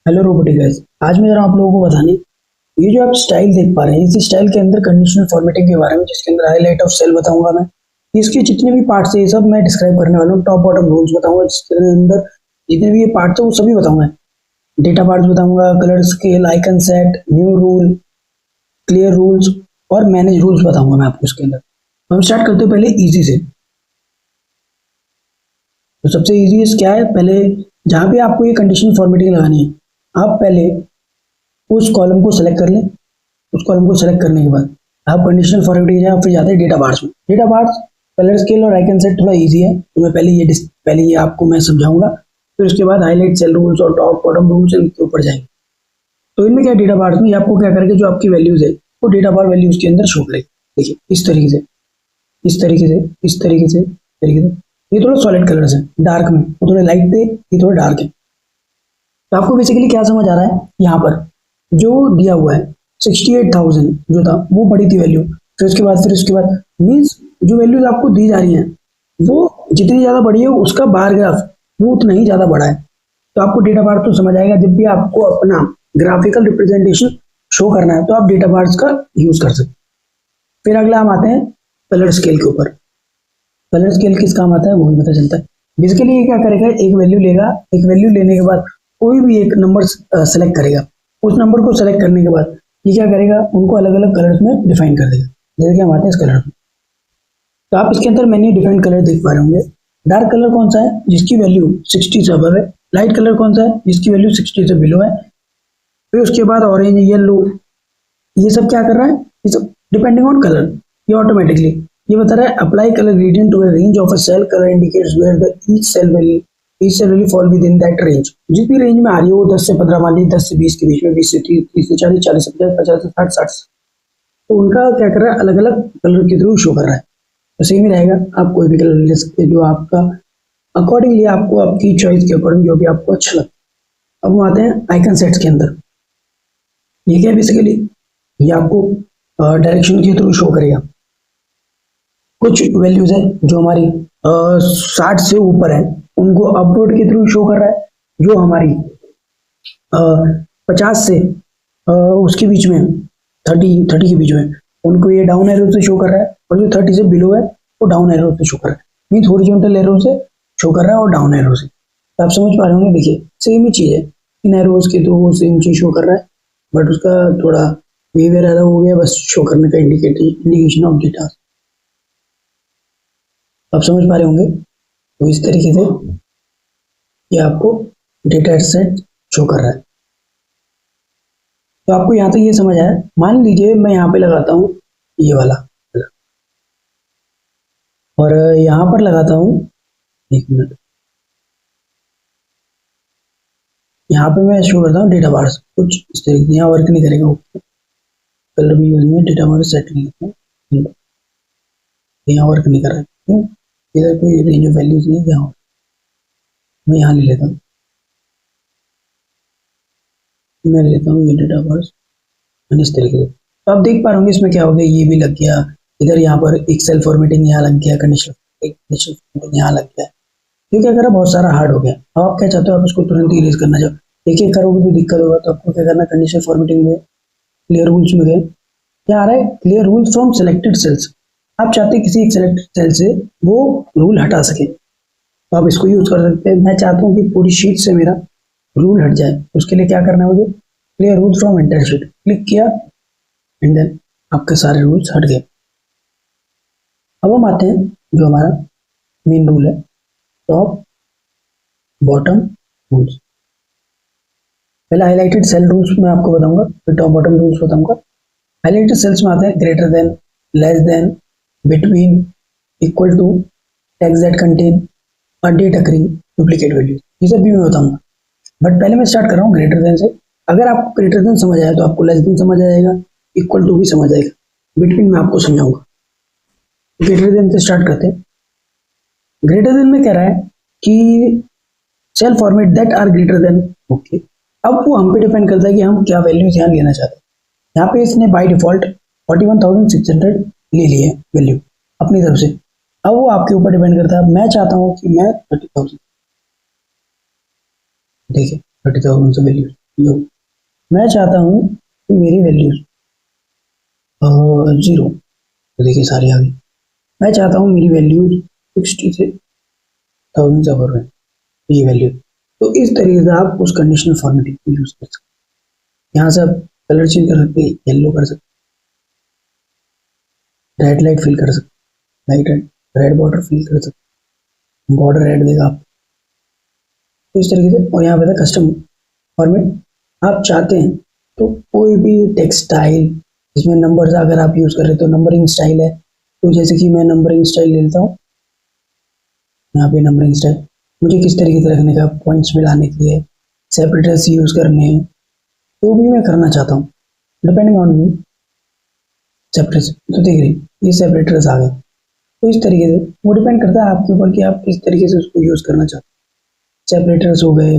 Hello robotic guys. आज मैं जरा आप लोगों को बताने ये जो आप स्टाइल देख पा रहे हैं, इसी स्टाइल के अंदर कंडीशनल फॉर्मेटिंग के बारे में, जिसके अंदर हाईलाइट ऑफ सेल बताऊंगा मैं। इसके जितने भी पार्ट्स है ये सब मैं डिस्क्राइब करने वाला हूँ। टॉप बॉटम रूल्स बताऊंगा, जिसके अंदर जितने भी ये पार्ट्स है वो सभी बताऊंगा। डेटा पार्ट्स बताऊंगा, colour scale, icon set, new rule, clear rules और मैनेज रूल्स बताऊंगा मैं आपको इसके अंदर। तो हम स्टार्ट करते हैं पहले इजी से। तो सबसे इजी क्या है, पहले जहाँ पे आपको ये कंडीशनल फॉर्मेटिंग लगानी है, आप पहले उस कॉलम को सेलेक्ट कर लें। उस कॉलम को सेलेक्ट करने के बाद आप कंडीशनल फॉर्मेटिंग जाए, फिर जाते हैं डेटा बार्स में। डेटा बार्स, कलर स्केल और आइकन सेट थोड़ा इजी है, तो मैं पहले ये आपको मैं समझाऊंगा। फिर उसके बाद हाईलाइट, सेल रूल्स और टॉप बॉटम रूल्स इनके ऊपर जाएंगे। तो इनमें क्या, डेटा बार्स में आपको क्या करेगा, जो आपकी वैल्यूज है वो डेटा बार वैल्यूज के अंदर शो करेगी। देखिए इस तरीके से, इस तरीके से, इस तरीके से, तरीके से। ये थोड़ा सॉलिड कलर्स है, डार्क में वो थोड़े लाइट थे, ये थोड़े डार्क है। तो आपको बेसिकली क्या समझ आ रहा है, यहाँ पर जो दिया हुआ है 68,000 जो था वो बड़ी थी वैल्यू। फिर उसके बाद मीन्स जो वैल्यूज आपको दी जा रही हैं वो जितनी ज्यादा बड़ी है उसका बार ग्राफ वो उतना ही ज्यादा बड़ा है। तो आपको डेटा बार तो समझ आएगा, जब भी आपको अपना ग्राफिकल रिप्रेजेंटेशन शो करना है तो आप डेटा बार्स का यूज कर सकते हैं। फिर अगला हम आते हैं कलर स्केल के ऊपर। कलर स्केल किस काम आता है वो भी पता चलता है। बेसिकली ये क्या करेगा, एक वैल्यू लेगा, एक वैल्यू लेने के बाद कोई भी एक नंबर सेलेक्ट करेगा। उस नंबर को सेलेक्ट करने के बाद ये क्या करेगा, उनको अलग अलग कलर्स में डिफाइन कर देगा। जैसे कि हम आते हैं इस कलर में, तो आप इसके अंदर मैंने डिफरेंट कलर देख पा रहे होंगे। डार्क कलर कौन सा है, जिसकी वैल्यू 60 से अबव है। लाइट कलर कौन सा है, जिसकी वैल्यू 60 से बिलो है। फिर उसके बाद ऑरेंज, येलो, ये सब क्या कर रहा है, ये सब डिपेंडिंग ऑन कलर, ये ऑटोमेटिकली ये बता रहा है apply colour gradient to a range of a cell. Colour indicates where the each cell value fall within that range. जिस भी रेंज में आ रही है वो 10 से 15 मान लीजिए, 10 से 20 के बीच में, 20 से 30, 30 से 40, 40 से 50, 50 से 60, 60। तो उनका क्या कर रहा है, अलग अलग कलर के थ्रू शो कर रहा है। तो सेम ही रहेगा, आप कोई भी कलर ले सकते हैं जो आपका अकॉर्डिंगली, आपको आपकी चॉइस के अकॉर्डिंग जो भी आपको अच्छा लगता है। अब हम आते हैं आइकन सेट्स के अंदर। ये क्या है बेसिकली, ये आपको डायरेक्शन के थ्रू शो करेगा। कुछ वैल्यूज है जो हमारी 60 से ऊपर है, उनको अपवर्ड के थ्रू शो कर रहा है। जो हमारी 50 से उसके बीच में, 30 के बीच में, उनको ये डाउन एरो से शो कर रहा है। और जो 30 से बिलो है वो डाउन एरो से शो कर रहा है, मीन हॉरिजॉन्टल एरो से शो कर रहा है और डाउन एरो से। तो आप समझ पा रहे होंगे, देखिए सेम ही चीज है, इन एरोज के थ्रू वो सेम चीज शो कर रहा है, बट उसका थोड़ा बिहेवियर अलग हो गया, बस शो करने का इंडिकेशन ऑफ डेटा। आप समझ पा रहे होंगे। तो इस तरीके से ये आपको डेटा सेट शो कर रहा है। तो आपको यहाँ तक ये समझ आया। मान लीजिए मैं यहाँ पे लगाता हूँ ये वाला और यहाँ पर लगाता हूँ, एक मिनट, यहाँ पे मैं शो करता हूँ डेटा बार्स कुछ इस तरीके। यहाँ वर्क नहीं करेगा, कलर भी यूज में डेटा बार सेट नहीं करता हूँ, यहाँ वर्क नहीं कर रहा है। क्यों, इधर कोई रेंज ऑफ वैल्यूज नहीं है। यहाँ मैं यहाँ ले लेता हूँ, मैं लेता हूँ ये डेटा बार्स इस तरीके से। तो आप देख पा रहे होंगे इसमें क्या हो गया, ये भी लग गया इधर, यहाँ पर एक सेल फॉर्मेटिंग यहाँ लग गया, कंडीशनल फॉर्मेटिंग यहाँ लग गया। तो क्या करा, बहुत सारा हार्ड हो गया। अब आप क्या चाहते हो, आप इसको तुरंत इरेज करना चाहो। एक एक करोगे तो दिक्कत होगा, तो आपको क्या करना, कंडीशनल फॉर्मेटिंग में क्लियर रूल्स में गए, क्या आ रहा है, clear rules from selected cells. आप चाहते हैं किसी एक सिलेक्टेड सेल से वो रूल हटा सके, तो आप इसको यूज कर सकते हैं। मैं चाहता हूँ कि पूरी शीट से मेरा रूल हट जाए, उसके लिए क्या करना है मुझे, clear rules from entire sheet click किया एंड देन आपके सारे रूल्स हट गए। अब हम आते हैं जो हमारा मेन रूल है, टॉप बॉटम रूल्स। पहले हाईलाइटेड सेल रूल्स में आपको बताऊंगा, फिर टॉप बॉटम रूल्स बताऊंगा। हाईलाइटेड सेल्स में आते हैं greater than, less than, between, equal to, tags that contain a date occurring duplicate values, ये सब भी मैं बताऊंगा। बट पहले मैं स्टार्ट कर रहा हूँ ग्रेटर देन से। अगर आपको ग्रेटर देन समझ आया तो आपको लेस देन समझ आएगा, इक्वल टू भी समझ आएगा, बिटवीन में आपको समझाऊंगा। ग्रेटर देन से स्टार्ट करते हैं। ग्रेटर देन में कह रहा है कि cell format that are greater than, okay. अब वो हम पे डिपेंड करता है कि हम क्या वैल्यूज यहाँ लेना चाहते हैं। यहाँ पे इसने बाय डिफॉल्ट 41,600 ले लिए वैल्यू अपनी तरफ से। अब वो आपके ऊपर डिपेंड करता है, मैं चाहता हूँ कि मैं 30,000, देखिए 30,000 से वैल्यू, यो मैं चाहता हूँ कि मेरी वैल्यूज 0, तो देखिए सारी आ गई। मैं चाहता हूँ मेरी वैल्यूज 60 से 1000 से ओवर है ये वैल्यू। तो इस तरीके से आप उस कंडीशनल फॉर्मेटिंग को यूज कर सकते हैं। यहाँ से आप कलर चेंज कर सकते हैं, येलो कर सकते हैं, रेड लाइट फिल कर सकते हैं, लाइट रेड बॉर्डर फिल कर सकते हैं, बॉर्डर रेड देगा आप। तो इस तरीके से, और यहाँ पे था कस्टम फॉर्मेट। आप चाहते हैं तो कोई भी टेक्स्ट स्टाइल जिसमें नंबर्स अगर आप यूज कर रहे हो तो नंबरिंग स्टाइल है, तो जैसे कि मैं नंबरिंग स्टाइल ले लेता हूँ। यहाँ पे नंबरिंग स्टाइल मुझे किस तरीके से रखने का, पॉइंट्स मिलाने के लिए, सेपरेटर्स यूज करने हैं, तो भी मैं करना चाहता हूँ डिपेंडिंग ऑन मी। सेपरेटर्स तो देख रही ये सेपरेटर्स आ गए। तो इस तरीके से वो डिपेंड करता है आपके ऊपर कि आप किस तरीके से उसको यूज करना चाहते हैं। सेपरेटर्स हो गए,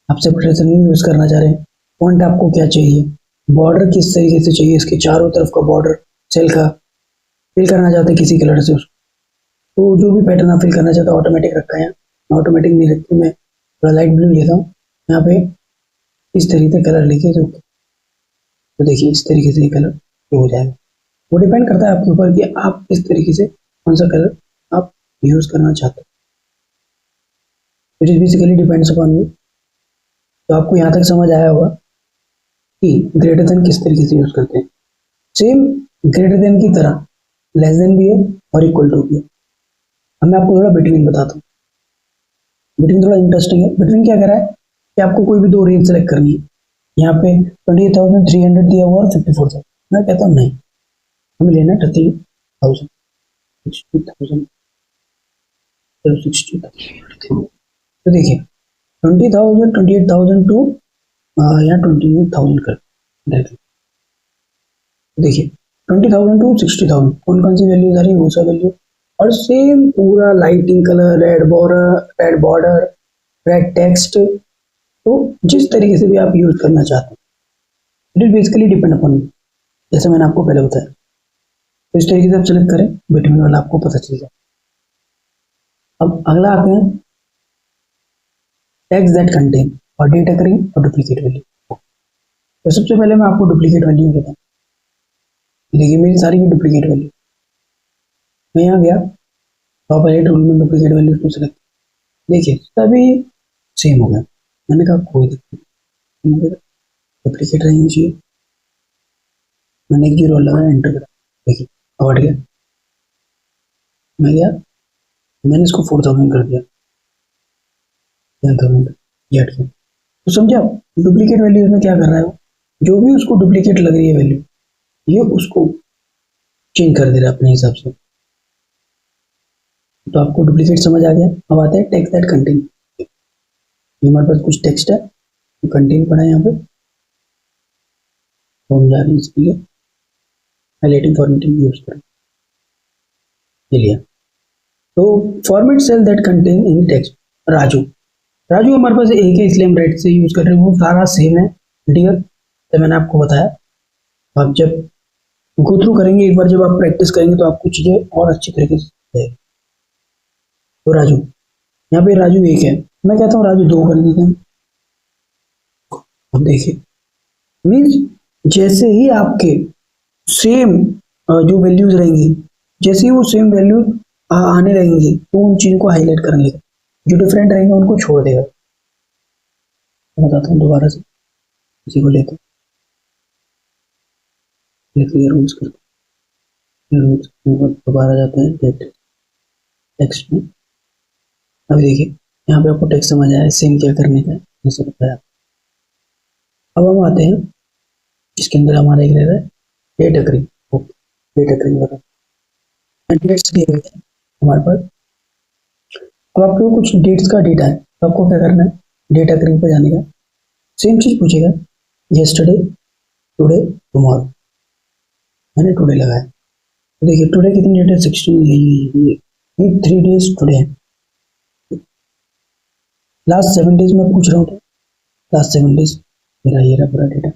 आप सेपरेटर्स नहीं यूज करना चाह रहे, फॉन्ट आपको क्या चाहिए, बॉर्डर किस तरीके से चाहिए, इसके चारों तरफ का बॉर्डर सेल का फिल करना चाहते हैं किसी कलर से उसको, तो जो भी पैटर्न आप फिल करना चाहते हैं ऑटोमेटिक रखा है। ऑटोमेटिक नहीं रखती, मैं थोड़ा लाइट ब्लू लेता हूँ यहाँ पे, इस तरीके से कलर लेके जो, तो देखिए इस तरीके से ये कलर हो जाएगा। वो डिपेंड करता है आपके ऊपर कि आप किस तरीके से कौन सा कलर आप यूज करना चाहते हो। It is basically depends upon you. तो आपको यहाँ तक समझ आया होगा कि ग्रेटर देन किस तरीके से यूज करते हैं। सेम ग्रेटर देन की तरह लेस देन भी है और इक्वल टू भी है। अब मैं आपको थोड़ा बिटवीन बताता हूँ। बिटवीन थोड़ा इंटरेस्टिंग है। बिटवीन क्या कर रहा है कि आपको कोई भी दो रेंज सेलेक्ट करनी है। यहाँ पे 28,300 दिया हुआ और 54,000। मैं कहता हूँ नहीं, हमें लेना 30,000, 60,000, 60,000। तो देखिए 20,000, 28,000 टू यहाँ 28,000 कर डायरेक्टली। देखिए 20,000 टू 60,000 कौन कौन सी वैल्यूज आ रही है, वो सा वैल्यू, और सेम पूरा lighting colour, red border, red text. तो जिस तरीके से भी आप यूज करना चाहते हैं, it is basically depend upon you, जैसे मैंने आपको पहले बताया। तो इस तरीके से आप सेलेक्ट करें, बिटवीन वाला आपको पता चल जाए। अब अगला आते हैं टैग्स दैट कंटेन और डेटा करिंग और डुप्लीकेट वैल्यू। तो सबसे पहले मैं आपको डुप्लीकेट वैल्यू बताऊँ। देखिए मेरी सारी की डुप्लीकेट वैल्यू, मैं यहाँ गया टॉप एडिट रूल में डुप्लीकेट वैल्यू को सेलेक्ट, देखिए सभी सेम हो गया। मैंने कहा कोई दिक्कत नहीं, डुप्लीकेट रहेंगे चाहिए। मैंने एक जीरो लगाया, एंटर करा, देखिए अब हट गया। मैं गया, मैंने इसको 4,000 कर दिया, 10,000, ये हट गया। तो समझे आप डुप्लीकेट वैल्यू में क्या कर रहा है वो, जो भी उसको डुप्लीकेट लग रही है वैल्यू, ये उसको चेंज कर दे रहा है अपने हिसाब से। तो आपको डुप्लीकेट समझ आ गया। अब आता है टेक्स्ट दैट कंटेन। हमारे पास कुछ टेक्स्ट है तो कंटेन पड़ा है यहाँ पे, तो हम जा रहे हैं इसके लिए हाईलाइटिंग फॉर्मेटिंग यूज करें, ये लिया। तो format cell that contain in text. Raju, Raju हमारे पास एक है इसलिए हम राइट से यूज कर रहे हैं, वो सारा सेम है डियर, तो मैंने आपको बताया। आप जब गो थ्रू करेंगे, एक बार जब आप प्रैक्टिस करेंगे तो आपको चीजें और अच्छी तरीके से जाएगी। तो राजू, यहाँ पे राजू एक है, मैं कहता हूँ राजू दो कर देते हैं। अब देखिए मीन्स जैसे ही आपके सेम जो वैल्यूज रहेंगी, जैसे ही वो सेम वैल्यू आने लगेंगी तो उन चीजों को हाईलाइट कर लेगा, जो डिफरेंट रहेंगे उनको छोड़ देगा। मैं बताता हूँ दोबारा से, इसी को लेते रूल्स करते हैं, रूल्स दोबारा जाते हैं टेक्स्ट में। अभी देखिए यहाँ पे आपको टेक्स्ट समझ आया सेम क्या करने का है, जैसे बताया। अब हम आते हैं इसके अंदर, हमारा एक रह रहा है date agree. Okay date agree बता, डेट्स दिए हुए हैं हमारे पास। अब आपके कुछ डेट्स का डेटा है, तो आपको क्या करना है, डेट अग्री पे जाने का, सेम चीज पूछेगा, यस्टरडे, टुडे, टुमारो। मैंने टुडे लगाया, तो देखिए टुडे कितनी डेट है, 16, ये 3 डेज टुडे है। लास्ट 7 डेज में पूछ रहा हूँ, तो लास्ट 7 डेज मेरा ये रहा पूरा डेटा।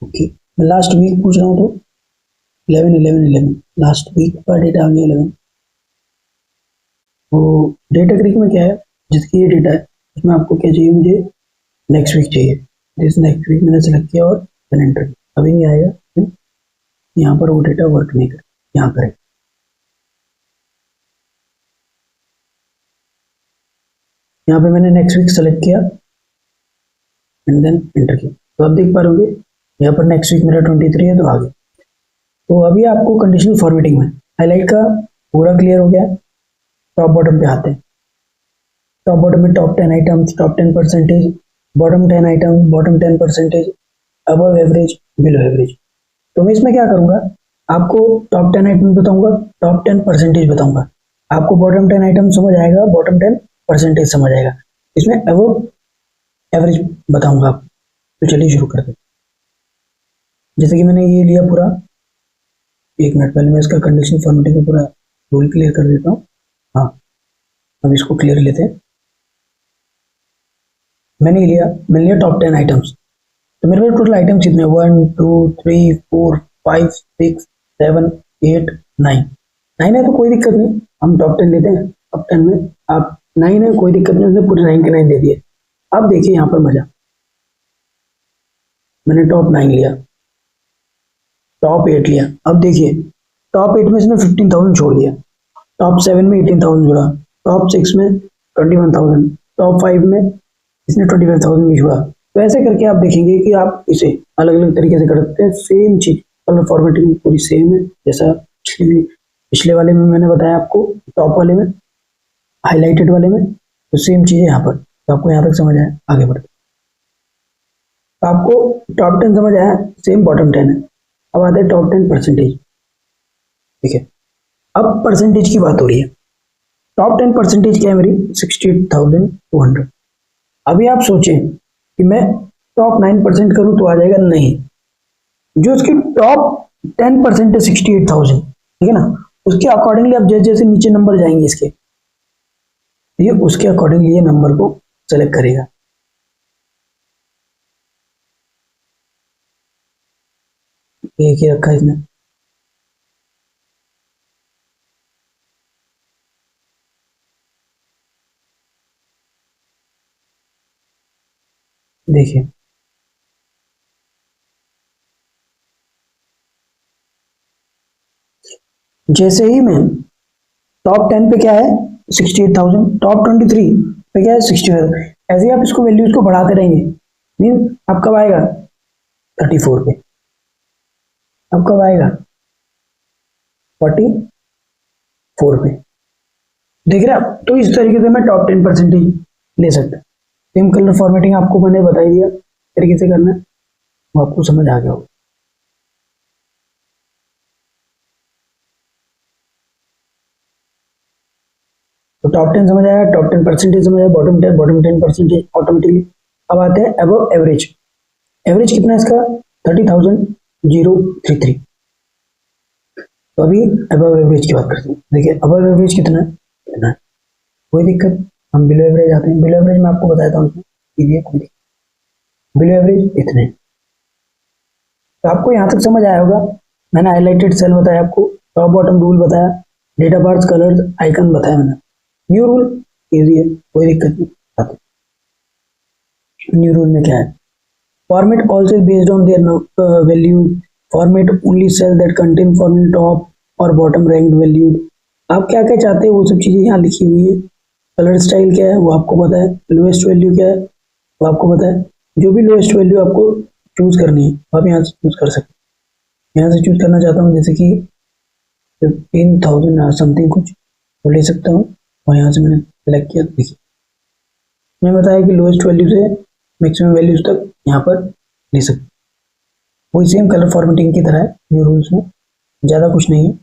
ओके मैं लास्ट वीक पूछ रहा हूँ तो 11 लास्ट वीक का डेटा आ गया 11। तो डेटा क्रिक में क्या है, जिसकी ये डेटा है उसमें आपको क्या चाहिए, मुझे नेक्स्ट वीक चाहिए, दिस नेक्स्ट वीक मैंने सेलेक्ट किया और देन एंटर किया, अभी नहीं आएगा, यहाँ पर वो डेटा वर्क नहीं कर, यहाँ करें। यहाँ पे मैंने नेक्स्ट वीक सेलेक्ट किया एंड देन एंटर किया, तो आप देख पा रहे होंगे यहाँ पर नेक्स्ट वीक मेरा 23 है तो आ गया। तो अभी आपको कंडीशनल फॉर्मेटिंग में हाईलाइट का पूरा क्लियर हो गया। टॉप बॉटम पे आते हैं। टॉप बॉटम में top 10 items, top 10%, bottom 10 item, bottom 10%, above average, below average. तो मैं इसमें क्या करूंगा, आपको टॉप 10 आइटम बताऊंगा, टॉप 10% बताऊंगा, आपको बॉटम 10 आइटम समझ आएगा, बॉटम 10% समझ आएगा, इसमें अबव एवरेज बताऊंगा आपको। तो चलिए शुरू करते हैं। जैसे कि मैंने ये लिया पूरा, एक मिनट पहले मैं इसका कंडीशन फॉर्मेटिंग का पूरा रूल क्लियर कर देता हूँ। हाँ, अब इसको क्लियर लेते हैं। मैंने लिया टॉप 10 आइटम्स। तो मेरे पास टोटल आइटम्स कितने, 1 2 3 4 5 6 7 8 9 9 है तो कोई दिक्कत नहीं, हम टॉप 10 लेते हैं। टॉप 10 में आप 9 है, कोई दिक्कत नहीं, उसने पूरे 9 के 9 दे दिए। अब देखिए यहाँ पर मजा, मैंने टॉप 9 लिया, टॉप 8 लिया। अब देखिए टॉप 8 में इसने 15,000 छोड़ दिया, टॉप 7 में 18,000 जोड़ा, टॉप 6 में 21,000, टॉप 5 में इसने 25,000 भी जोड़ा। तो ऐसे करके आप देखेंगे कि आप इसे अलग अलग तरीके से कर सकते हैं। सेम चीज कलर फॉर्मेटिंग पूरी सेम है, जैसा पिछले वाले में मैंने बताया आपको, टॉप वाले में, हाईलाइटेड वाले में, तो सेम चीज है यहाँ पर। तो आपको यहाँ तक समझ आया, आगे बढ़ते। तो आपको टॉप 10 समझ आया, सेम बॉटम 10 है। अब आते हैं टॉप 10%। ठीक है, अब परसेंटेज की बात हो रही है। टॉप 10% क्या है मेरी, 68,200। अभी आप सोचें कि मैं टॉप 9% करूं तो आ जाएगा, नहीं, जो उसकी टॉप 10% है 68,000, ठीक है ना, उसके अकॉर्डिंगली आप जैसे जैसे नीचे नंबर जाएंगे इसके, ये उसके अकॉर्डिंगली ये नंबर को सेलेक्ट करेगा। एक ही रखा है इसने। देखिए जैसे ही मैं टॉप 10 पे क्या है 68,000, टॉप 23 पे क्या है 65,000, ऐसे ही आप इसको वैल्यूज को बढ़ाते रहेंगे। मीन अब कब आएगा 34 पे, अब कब आएगा 44 पे, देख रहे हैं आप। तो इस तरीके से मैं टॉप 10% ले सकता। सेम कलर फॉर्मेटिंग आपको मैंने बताई दिया तरीके से करना है, वो आपको समझ आ गया होगा। तो टॉप 10 समझ आया, टॉप 10% समझ आया, बॉटम 10% ऑटोमेटिकली। अब आते हैं अबव एवरेज। एवरेज कितना है इसका 30,033। तो अभी अबव एवरेज की बात करते हैं। देखिए अबव एवरेज कितना है, इतना है, कोई दिक्कत। हम बिलो एवरेज आते हैं। बिलो एवरेज मैं आपको बताता हूँ, कोई दिक्कत। बिलो एवरेज इतने। तो आपको यहाँ तक समझ आया होगा। मैंने हाईलाइटेड सेल बताया आपको, टॉप बॉटम रूल बताया, डेटा बार्स, कलर्स, आइकन बताया मैंने। न्यू रूल इजी है, कोई दिक्कत नहीं। न्यू रूल में क्या है, format all cell based on their value, format only cell that contain format top और बॉटम रैंक्ड वैल्यू। आप क्या क्या चाहते हैं वो सब चीजें यहाँ लिखी हुई है। कलर स्टाइल क्या है वो आपको पता है, लोएस्ट वैल्यू क्या है वो आपको पता है। जो भी लोएस्ट वैल्यू आपको चूज करनी है आप यहाँ से चूज कर सकते हैं। यहाँ से चूज करना चाहता हूँ जैसे कि 15,000 समथिंग कुछ तो ले सकता हूँ, और यहाँ से मैंने सेलेक्ट किया। देखिए मैं बताया कि लोएस्ट वैल्यू से मैक्सिमम वैल्यूज तक यहाँ पर ले सकते। वही सेम कलर फॉर्मेटिंग की तरह है न्यू रूल्स में, ज़्यादा कुछ नहीं है।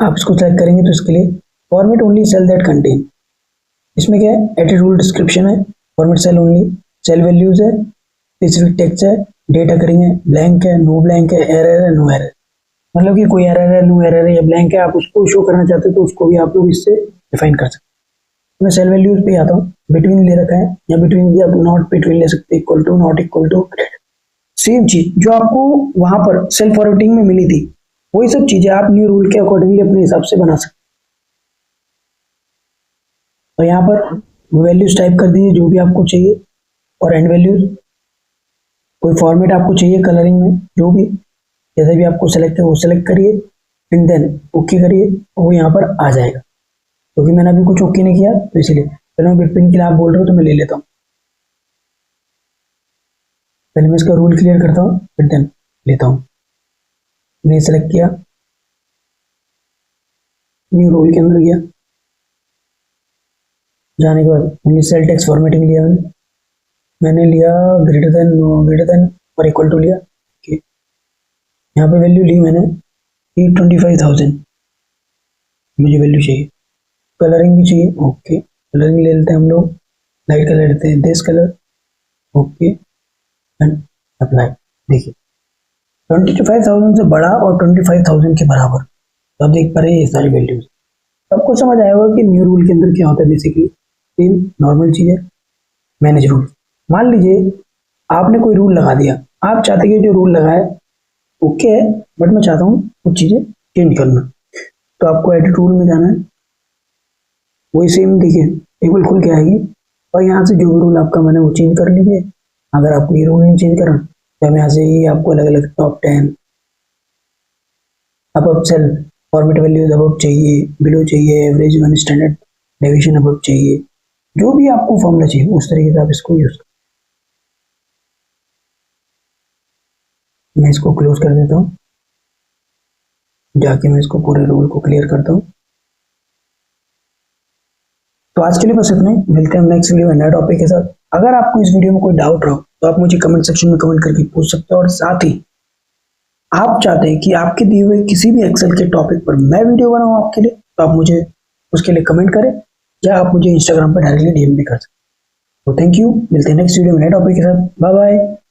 आप इसको सेलेक्ट करेंगे तो इसके लिए format only cell that contain, इसमें क्या है एडिट रूल डिस्क्रिप्शन है, format cell only, cell values है, स्पेसिफिक टेक्स्ट है, डेटा करेंगे, ब्लैंक है, नो ब्लैंक है, एरर है, नो एरर। मतलब कि कोई एरर है, नो एरर है या ब्लैंक है, आप उसको शो करना चाहते हैं तो उसको भी आप लोग इससे डिफाइन कर सकते हैं। मैं सेल वैल्यूज पे आता हूँ, बिटवीन ले रखा है, या बिटवीन भी आप नॉट बिटवीन ले सकते हैं, equal to, not equal to, same चीज जो आपको वहां पर सेल फॉर्मेटिंग में मिली थी वही सब चीजें आप न्यू रूल के अकॉर्डिंगली अपने हिसाब से बना सकते हैं। और यहाँ पर वैल्यूज टाइप कर दीजिए जो भी आपको चाहिए, और एंड वैल्यूज, कोई फॉर्मेट आपको चाहिए कलरिंग में, जो भी जैसे भी आपको सेलेक्ट है वो सेलेक्ट करिए एंड देन ओके करिए, वो यहाँ पर आ जाएगा। क्योंकि मैंने अभी कुछ ओके नहीं किया तो इसीलिए, चलो मैं बिटपिन के लिए आप बोल रहे हो तो मैं ले लेता हूँ। पहले मैं इसका रूल क्लियर करता हूँ फिर देन लेता हूँ। मैंने सेलेक्ट किया, न्यू रूल के अंदर गया, जाने के बाद ओनली सेल टेक्स्ट फॉर्मेटिंग लिया मैंने लिया ग्रेटर देन और इक्वल टू लिया। ओके, यहाँ पे वैल्यू ली मैंने 25,000 मुझे वैल्यू चाहिए। कलरिंग भी चाहिए, ओके कलरिंग ले लेते हैं हम लोग, लाइट कलर लेते हैं this colour, okay and apply. देखिए 25,000 से बड़ा और 25,000 के बराबर, तो आप देख पा रहे हैं ये सारी वैल्यूज। सबको समझ आया होगा कि न्यू रूल के अंदर क्या होता है। बेसिकली तीन नॉर्मल चीज़ है, मैनेज रूल। मान लीजिए आपने कोई रूल लगा दिया, आप चाहते हैं कि जो रूल लगाए ओके है बट मैं चाहता हूँ कुछ चीज़ें चेंज करना, तो आपको एडिट रूल में जाना है। वही सेम देखिए टेबल खुल के आएगी और यहाँ से जो भी रूल आपका मैंने वो चेंज कर लीजिए। अगर आपको ये रूल नहीं चेंज करना तो हम यहाँ से ही आपको अलग अलग टॉप 10 अब सेल फॉर्मेट वैल्यूज अब चाहिए, बिलो चाहिए, एवरेज वन स्टैंडर्ड डेविएशन अब चाहिए, जो भी आपको फॉर्मूला चाहिए उस तरीके से आप इसको यूज करें। मैं इसको क्लोज कर देता हूँ, जाके मैं इसको पूरे रूल को क्लियर करता हूँ। तो आज के लिए बस इतना ही, मिलते हैं हम नेक्स्ट वीडियो में नए टॉपिक के साथ। अगर आपको इस वीडियो में कोई डाउट रहो तो आप मुझे कमेंट सेक्शन में कमेंट करके पूछ सकते हो, और साथ ही आप चाहते हैं कि आपके दिए हुए किसी भी एक्सेल के टॉपिक पर मैं वीडियो बनाऊं आपके लिए, तो आप मुझे उसके लिए कमेंट करें या आप मुझे इंस्टाग्राम पर डायरेक्टली डीएम भी कर सकते हैं। तो थैंक यू, मिलते हैं नेक्स्ट वीडियो में नए टॉपिक के साथ। Bye bye.